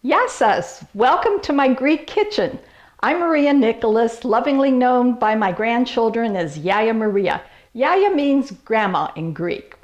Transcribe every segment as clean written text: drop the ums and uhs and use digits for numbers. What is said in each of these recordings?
Yassas! Welcome to my Greek kitchen. I'm Maria Nicholas, lovingly known by my grandchildren as Yaya Maria. Yaya means grandma in Greek.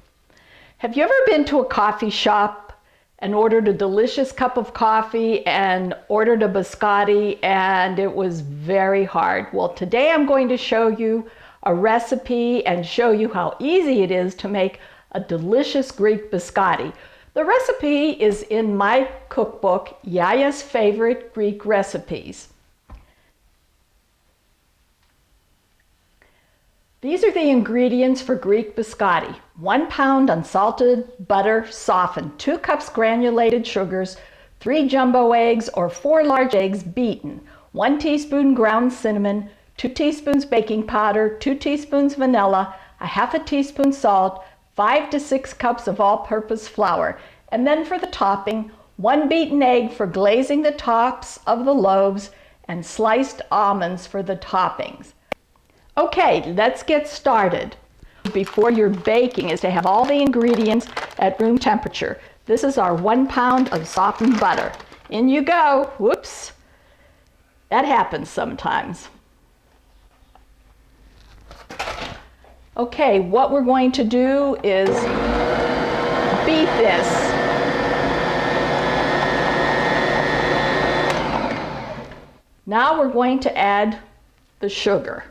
Have you ever been to a coffee shop and ordered a delicious cup of coffee and ordered a biscotti and it was very hard? Well, today I'm going to show you a recipe and show you how easy it is to make a delicious Greek biscotti. The recipe is in my cookbook, Yaya's Favorite Greek Recipes. These are the ingredients for Greek biscotti. 1 pound unsalted butter softened, 2 cups granulated sugars, 3 jumbo eggs or 4 large eggs beaten, 1 teaspoon ground cinnamon, 2 teaspoons baking powder, 2 teaspoons vanilla, a half a teaspoon salt, 5 to 6 cups of all-purpose flour. And then for the topping, 1 beaten egg for glazing the tops of the loaves and sliced almonds for the toppings. Okay, let's get started. Before you're baking is to have all the ingredients at room temperature. This is our 1 pound of softened butter. In you go. Whoops. That happens sometimes. Okay, what we're going to do is beat this. Now we're going to add the sugar.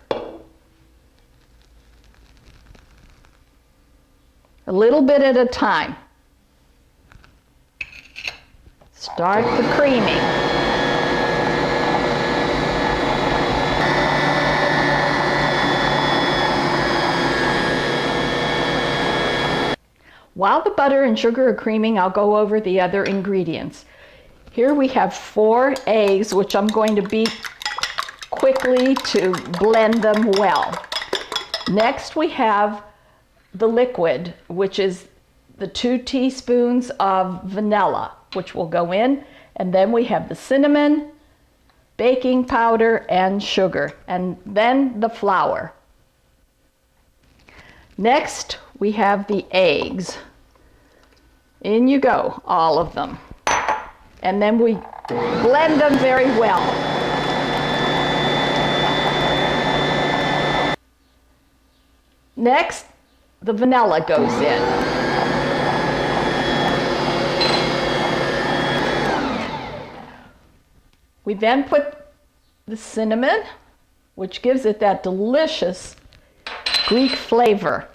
A little bit at a time. Start the creaming. While the butter and sugar are creaming, I'll go over the other ingredients. Here we have 4 eggs, which I'm going to beat quickly to blend them well. Next we have the liquid, which is the 2 teaspoons of vanilla, which will go in. And then we have the cinnamon, baking powder, and sugar, and then the flour. Next, we have the eggs. In you go, all of them. And then we blend them very well. Next, the vanilla goes in. We then put the cinnamon, which gives it that delicious Greek flavor.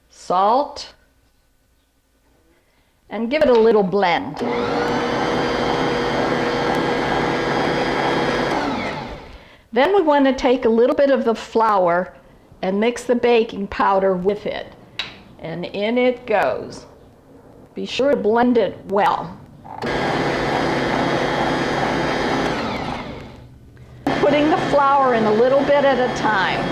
Salt, and give it a little blend. Then we want to take a little bit of the flour and mix the baking powder with it. And in it goes. Be sure to blend it well. Putting the flour in a little bit at a time.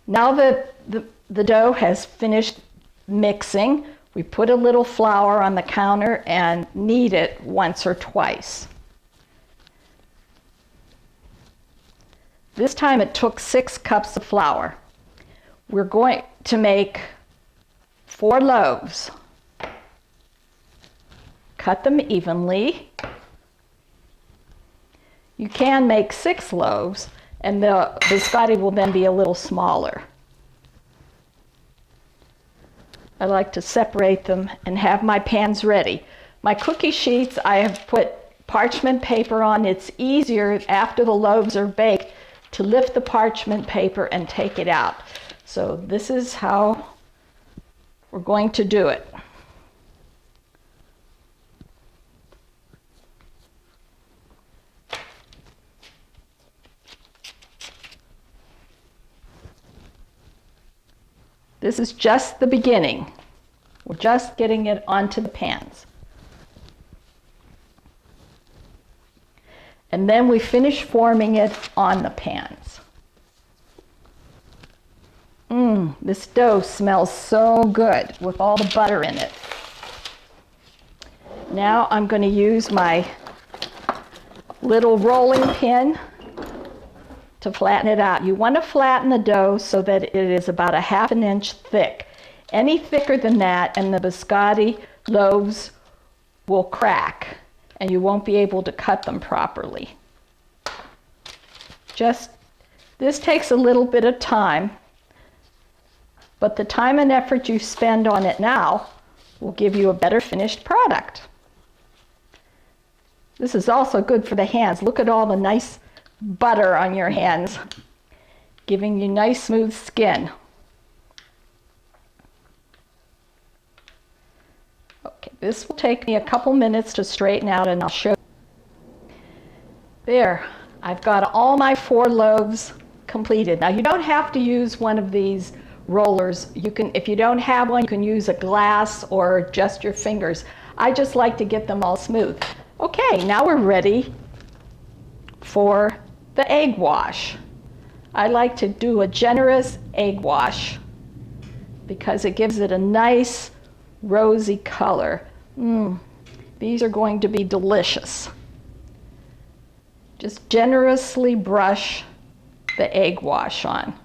Now that the dough has finished mixing, we put a little flour on the counter and knead it once or twice. This time it took 6 cups of flour. We're going to make 4 loaves. Cut them evenly. You can make 6 loaves, and the biscotti will then be a little smaller. I like to separate them and have my pans ready. My cookie sheets, I have put parchment paper on. It's easier after the loaves are baked to lift the parchment paper and take it out. So this is how we're going to do it. This is just the beginning. We're just getting it onto the pans. And then we finish forming it on the pans. This dough smells so good with all the butter in it. Now I'm going to use my little rolling pin to flatten it out. You want to flatten the dough so that it is about a ½ inch thick. Any thicker than that and the biscotti loaves will crack and you won't be able to cut them properly. This takes a little bit of time, but the time and effort you spend on it now will give you a better finished product. This is also good for the hands. Look at all the nice butter on your hands, giving you nice smooth skin. Okay, this will take me a couple minutes to straighten out and I'll show you. There, I've got all my 4 loaves completed. Now you don't have to use one of these rollers. You can, if you don't have one, you can use a glass or just your fingers. I just like to get them all smooth. Okay, now we're ready for the egg wash. I like to do a generous egg wash because it gives it a nice rosy color. These are going to be delicious. Just generously brush the egg wash on.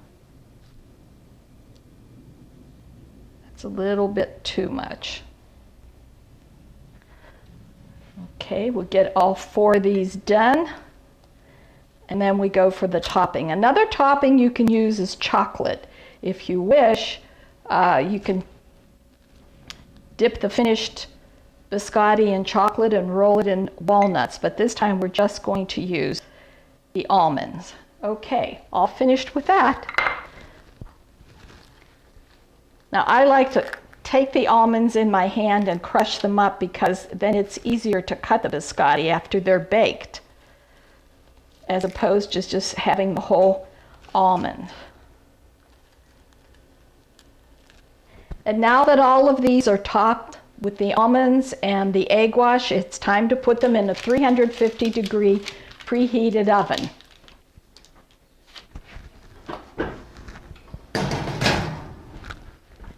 That's a little bit too much. Okay, we'll get all 4 of these done. And then we go for the topping. Another topping you can use is chocolate. If you wish, you can dip the finished biscotti in chocolate and roll it in walnuts, but this time we're just going to use the almonds. Okay, all finished with that. Now I like to take the almonds in my hand and crush them up because then it's easier to cut the biscotti after they're baked, as opposed to just having the whole almond. And now that all of these are topped with the almonds and the egg wash, it's time to put them in a 350-degree preheated oven.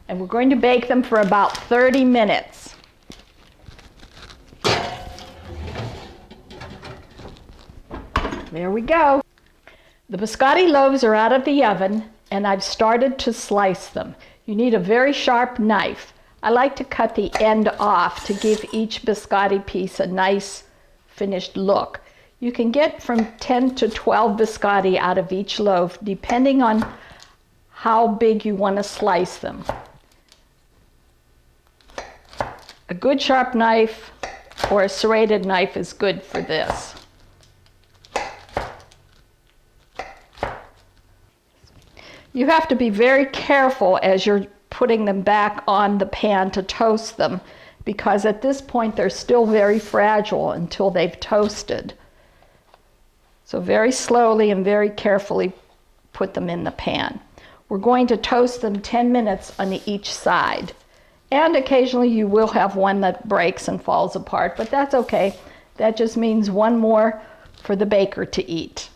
And we're going to bake them for about 30 minutes. There we go. The biscotti loaves are out of the oven and I've started to slice them. You need a very sharp knife. I like to cut the end off to give each biscotti piece a nice finished look. You can get from 10 to 12 biscotti out of each loaf depending on how big you want to slice them. A good sharp knife or a serrated knife is good for this. You have to be very careful as you're putting them back on the pan to toast them, because at this point they're still very fragile until they've toasted. So very slowly and very carefully put them in the pan. We're going to toast them 10 minutes on each side. And occasionally you will have one that breaks and falls apart, but that's okay. That just means one more for the baker to eat.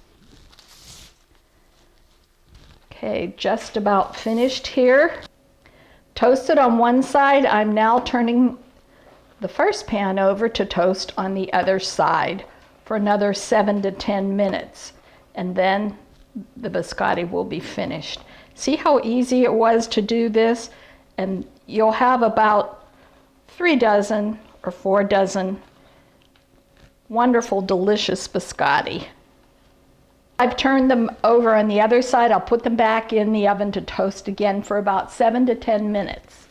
Okay, just about finished here. Toasted on one side, I'm now turning the first pan over to toast on the other side for another 7 to 10 minutes. And then the biscotti will be finished. See how easy it was to do this? And you'll have about 3 dozen or 4 dozen wonderful, delicious biscotti. I've turned them over on the other side. I'll put them back in the oven to toast again for about 7 to 10 minutes.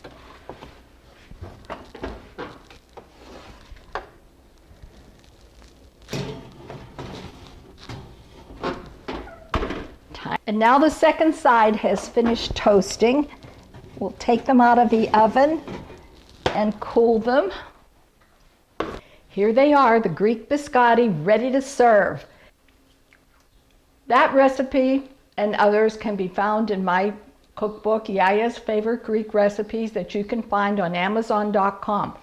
And now the second side has finished toasting. We'll take them out of the oven and cool them. Here they are, the Greek biscotti, ready to serve. That recipe and others can be found in my cookbook, Yaya's Favorite Greek Recipes, that you can find on Amazon.com.